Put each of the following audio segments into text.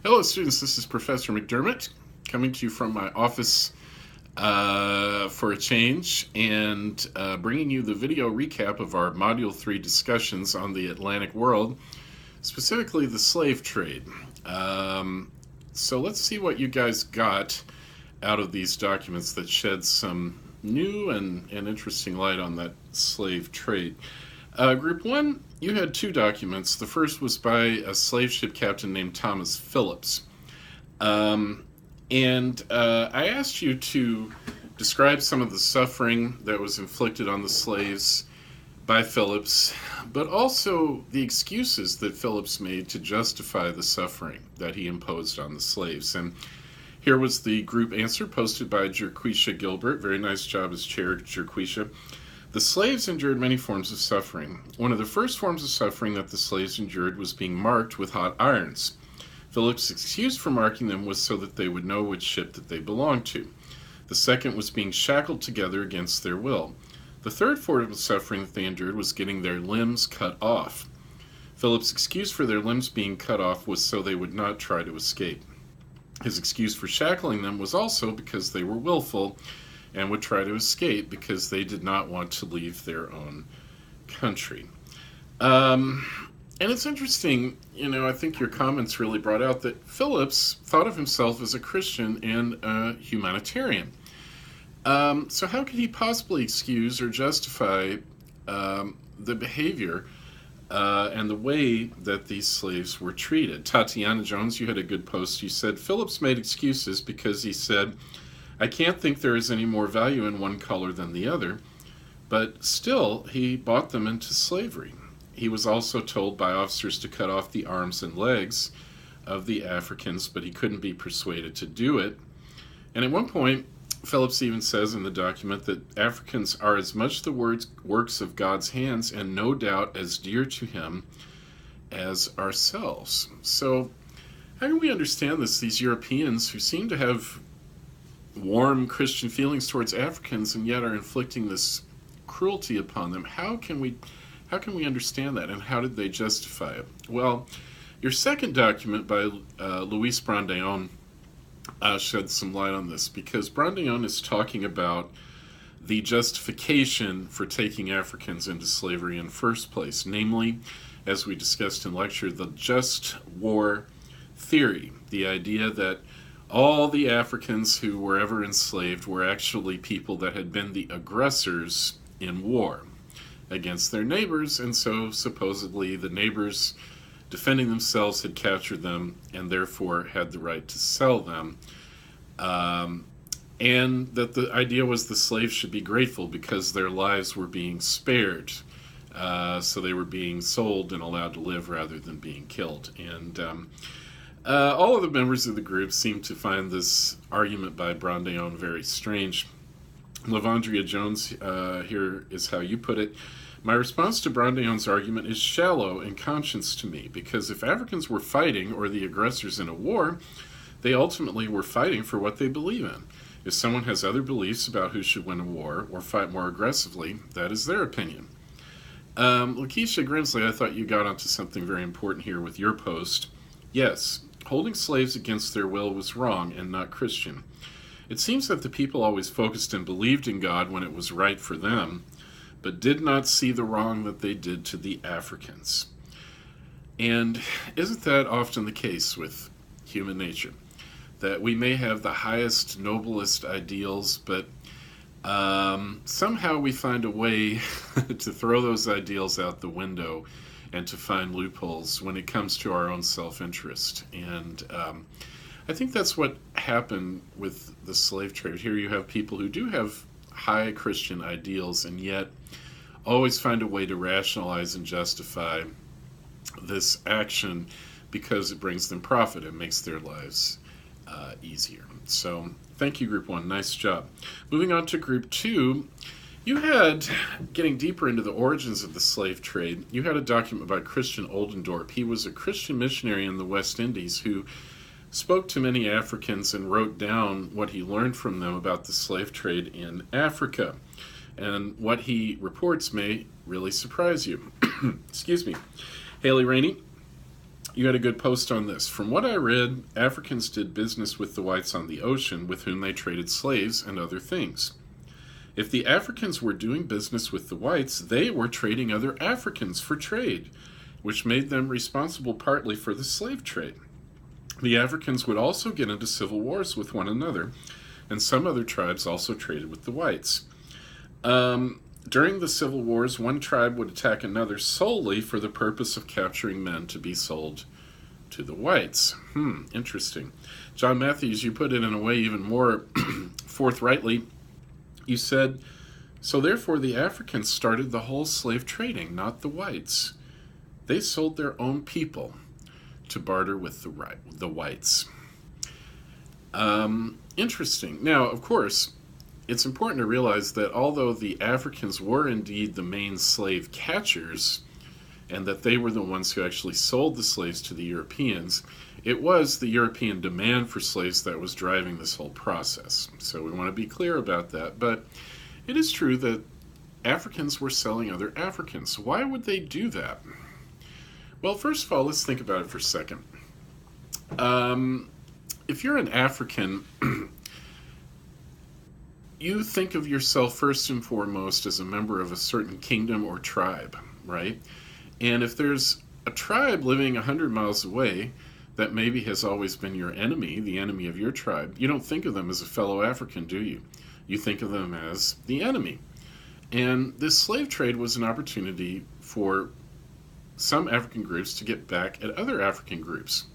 Hello, students. This is Professor McDermott coming to you from my office for a change and bringing you the video recap of our Module 3 discussions on the Atlantic world, specifically the slave trade. So let's see what you guys got out of these documents that shed some new and interesting light on that slave trade. Group 1, you had two documents. The first was by a slave ship captain named Thomas Phillips. I asked you to describe some of the suffering that was inflicted on the slaves by Phillips, but also the excuses that Phillips made to justify the suffering that he imposed on the slaves. And here was the group answer posted by Jerquisha Gilbert. Very nice job as chair, Jerquisha. The slaves endured many forms of suffering. One of the first forms of suffering that the slaves endured was being marked with hot irons. Phillips' excuse for marking them was so that they would know which ship that they belonged to. The second was being shackled together against their will. The third form of suffering that they endured was getting their limbs cut off. Phillips' excuse for their limbs being cut off was so they would not try to escape. His excuse for shackling them was also because they were willful and would try to escape because they did not want to leave their own country. And it's interesting, I think your comments really brought out that Phillips thought of himself as a Christian and a humanitarian. So how could he possibly excuse or justify the behavior and the way that these slaves were treated? Tatiana Jones, you had a good post. You said Phillips made excuses because he said, I can't think there is any more value in one color than the other, but still he bought them into slavery. He was also told by officers to cut off the arms and legs of the Africans, but he couldn't be persuaded to do it. And at one point, Phillips even says in the document that Africans are as much the works of God's hands and no doubt as dear to him as ourselves. So how can we understand this? These Europeans who seem to have warm Christian feelings towards Africans and yet are inflicting this cruelty upon them. How can we understand that, and how did they justify it? Well, your second document by Luis Brandeon shed some light on this, because Brandeon is talking about the justification for taking Africans into slavery in the first place, namely, as we discussed in lecture, the just war theory, the idea that all the Africans who were ever enslaved were actually people that had been the aggressors in war against their neighbors, and so supposedly the neighbors defending themselves had captured them and therefore had the right to sell them. And that the idea was the slaves should be grateful because their lives were being spared. So they were being sold and allowed to live rather than being killed. And all of the members of the group seem to find this argument by Brandeon very strange. Lavandria Jones, here is how you put it. My response to Brandeon's argument is shallow in conscience to me, because if Africans were fighting, or the aggressors in a war, they ultimately were fighting for what they believe in. If someone has other beliefs about who should win a war or fight more aggressively, that is their opinion. Lakeisha Grimsley, I thought you got onto something very important here with your post. Yes, holding slaves against their will was wrong and not Christian. It seems that the people always focused and believed in God when it was right for them, but did not see the wrong that they did to the Africans. And isn't that often the case with human nature? That we may have the highest, noblest ideals, but somehow we find a way to throw those ideals out the window and to find loopholes when it comes to our own self-interest. And I think that's what happened with the slave trade. Here you have people who do have high Christian ideals and yet always find a way to rationalize and justify this action because it brings them profit and makes their lives easier. So thank you, Group 1. Nice job. Moving on to Group 2, you had, getting deeper into the origins of the slave trade, you had a document by Christian Oldendorp. He was a Christian missionary in the West Indies who spoke to many Africans and wrote down what he learned from them about the slave trade in Africa. And what he reports may really surprise you. Excuse me. Haley Rainey, You had a good post on this. From what I read, Africans did business with the whites on the ocean, with whom they traded slaves and other things. If the Africans were doing business with the whites, they were trading other Africans for trade, which made them responsible partly for the slave trade. The Africans would also get into civil wars with one another, and some other tribes also traded with the whites. During the civil wars, one tribe would attack another solely for the purpose of capturing men to be sold to the whites. Interesting. John Matthews, you put it in a way even more forthrightly. You said, so therefore the Africans started the whole slave trading, not the whites. They sold their own people to barter with the whites. Interesting. Now, of course, it's important to realize that although the Africans were indeed the main slave catchers, and that they were the ones who actually sold the slaves to the Europeans, it was the European demand for slaves that was driving this whole process. So we want to be clear about that. But it is true that Africans were selling other Africans. Why would they do that? Well, first of all, let's think about it for a second. If you're an African, you think of yourself first and foremost as a member of a certain kingdom or tribe, right? And if there's a tribe living 100 miles away that maybe has always been your enemy, the enemy of your tribe, you don't think of them as a fellow African, do you? You think of them as the enemy. And this slave trade was an opportunity for some African groups to get back at other African groups.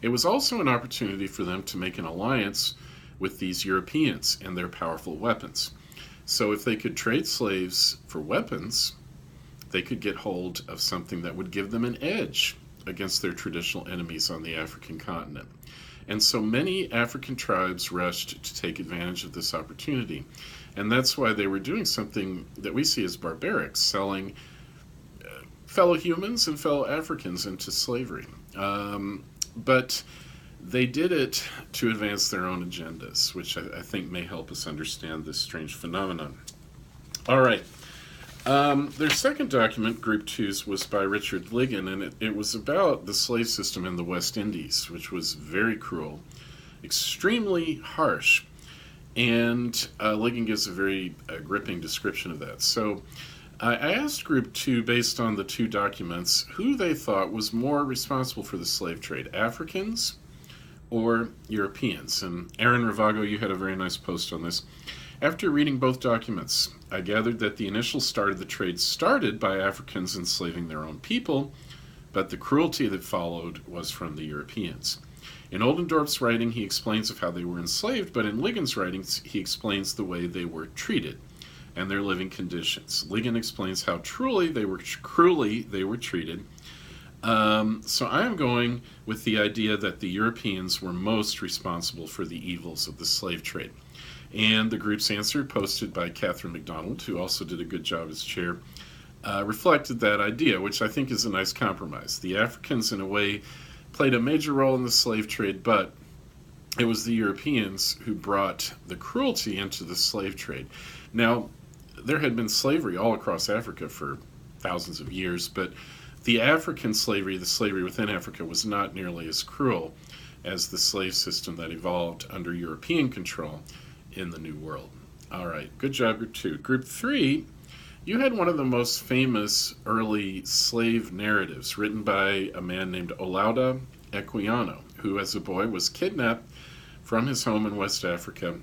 It was also an opportunity for them to make an alliance with these Europeans and their powerful weapons. So if they could trade slaves for weapons, they could get hold of something that would give them an edge against their traditional enemies on the African continent. And so many African tribes rushed to take advantage of this opportunity. And that's why they were doing something that we see as barbaric, selling fellow humans and fellow Africans into slavery. But they did it to advance their own agendas, which I think may help us understand this strange phenomenon. All right. Their second document, Group 2's, was by Richard Ligon, and it was about the slave system in the West Indies, which was very cruel, extremely harsh, and Ligon gives a very gripping description of that. So I asked Group 2, based on the two documents, who they thought was more responsible for the slave trade, Africans or Europeans. And Aaron Ravago, you had a very nice post on this. After reading both documents, I gathered that the initial start of the trade started by Africans enslaving their own people, but the cruelty that followed was from the Europeans. In Oldendorf's writing, he explains of how they were enslaved, but in Ligon's writings, he explains the way they were treated and their living conditions. Ligon explains how cruelly they were treated. So I am going with the idea that the Europeans were most responsible for the evils of the slave trade. And the group's answer, posted by Catherine McDonald, who also did a good job as chair, reflected that idea, which I think is a nice compromise. The Africans, in a way, played a major role in the slave trade, but it was the Europeans who brought the cruelty into the slave trade. Now, there had been slavery all across Africa for thousands of years, but the African slavery, the slavery within Africa, was not nearly as cruel as the slave system that evolved under European control in the New World. All right, good job, Group 2. Group 3, you had one of the most famous early slave narratives written by a man named Olaudah Equiano, who as a boy was kidnapped from his home in West Africa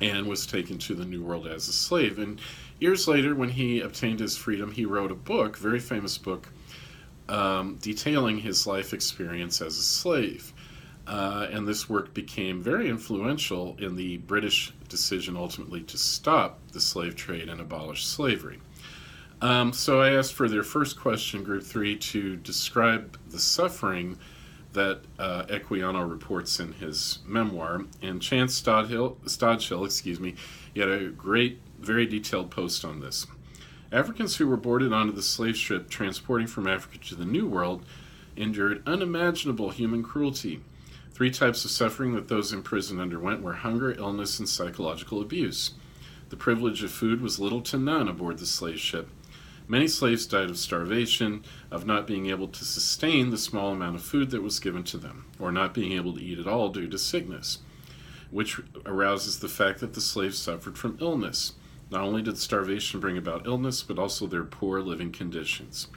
and was taken to the New World as a slave. And years later, when he obtained his freedom, he wrote a book, very famous book, detailing his life experience as a slave. And this work became very influential in the British decision ultimately to stop the slave trade and abolish slavery. So I asked for their first question, Group 3, to describe the suffering that Equiano reports in his memoir. And Chance Stodghill, he had a great, very detailed post on this. Africans who were boarded onto the slave ship transporting from Africa to the New World endured unimaginable human cruelty. 3 types of suffering that those in prison underwent were hunger, illness, and psychological abuse. The privilege of food was little to none aboard the slave ship. Many slaves died of starvation, of not being able to sustain the small amount of food that was given to them, or not being able to eat at all due to sickness, which arouses the fact that the slaves suffered from illness. Not only did starvation bring about illness, but also their poor living conditions.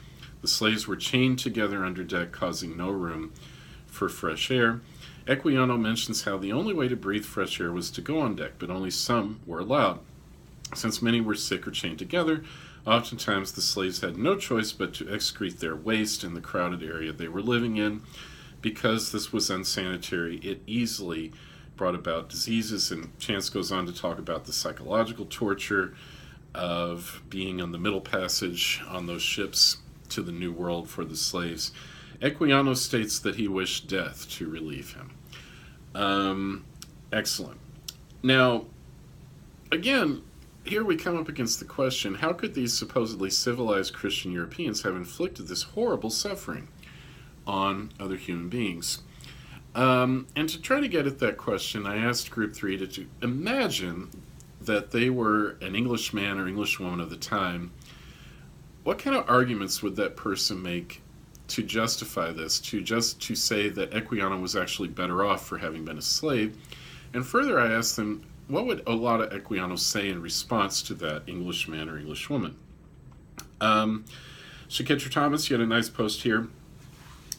The slaves were chained together under deck, causing no room for fresh air. Equiano mentions how the only way to breathe fresh air was to go on deck, but only some were allowed. Since many were sick or chained together, oftentimes the slaves had no choice but to excrete their waste in the crowded area they were living in. Because this was unsanitary, it easily brought about diseases, and Chance goes on to talk about the psychological torture of being on the Middle Passage on those ships to the New World for the slaves. Equiano states that he wished death to relieve him. Excellent. Now, again, here we come up against the question, how could these supposedly civilized Christian Europeans have inflicted this horrible suffering on other human beings? And to try to get at that question, I asked Group 3 to imagine that they were an Englishman or Englishwoman of the time. What kind of arguments would that person make to justify this, to say that Equiano was actually better off for having been a slave? And further, I asked them, what would a lot of Equianos say in response to that Englishman or Englishwoman? Shakitra Thomas, you had a nice post here.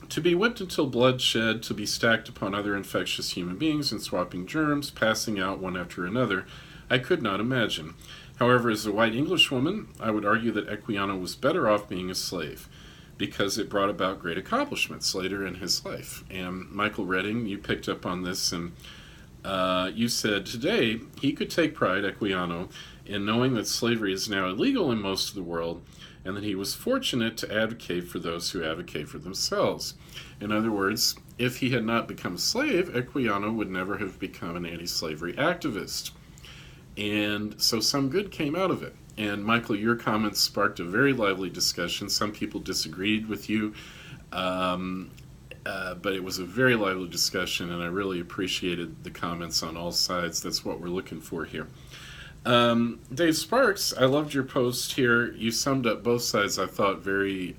To be whipped until blood shed, to be stacked upon other infectious human beings and swapping germs, passing out one after another, I could not imagine. However, as a white Englishwoman, I would argue that Equiano was better off being a slave, because it brought about great accomplishments later in his life. And Michael Redding, you picked up on this, and you said today he could take pride, Equiano, in knowing that slavery is now illegal in most of the world, and that he was fortunate to advocate for those who advocate for themselves. In other words, if he had not become a slave, Equiano would never have become an anti-slavery activist. And so some good came out of it. And Michael, your comments sparked a very lively discussion. Some people disagreed with you, but it was a very lively discussion, and I really appreciated the comments on all sides. That's what we're looking for here. Dave Sparks, I loved your post here. You summed up both sides, I thought, very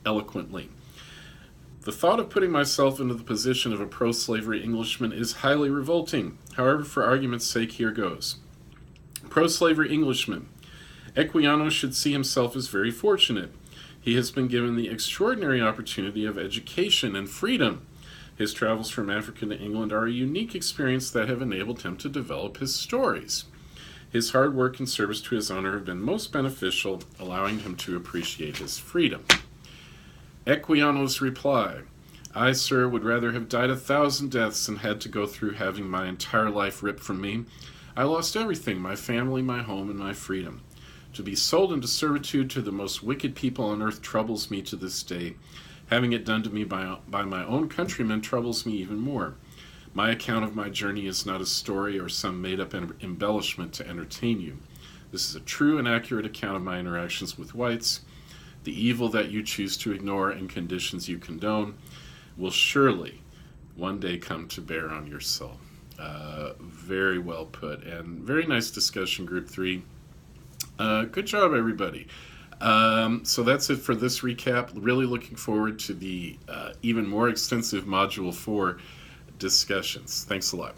eloquently. The thought of putting myself into the position of a pro-slavery Englishman is highly revolting. However, for argument's sake, here goes. Pro-slavery Englishman. Equiano should see himself as very fortunate. He has been given the extraordinary opportunity of education and freedom. His travels from Africa to England are a unique experience that have enabled him to develop his stories. His hard work and service to his owner have been most beneficial, allowing him to appreciate his freedom. Equiano's reply, I, sir, would rather have died 1,000 deaths than had to go through having my entire life ripped from me. I lost everything, my family, my home, and my freedom. To be sold into servitude to the most wicked people on earth troubles me to this day. Having it done to me by my own countrymen troubles me even more. My account of my journey is not a story or some made-up embellishment to entertain you. This is a true and accurate account of my interactions with whites. The evil that you choose to ignore and conditions you condone will surely one day come to bear on your soul. Very well put, and very nice discussion, Group 3. Good job, everybody. So that's it for this recap. Really looking forward to the even more extensive Module 4 discussions. Thanks a lot.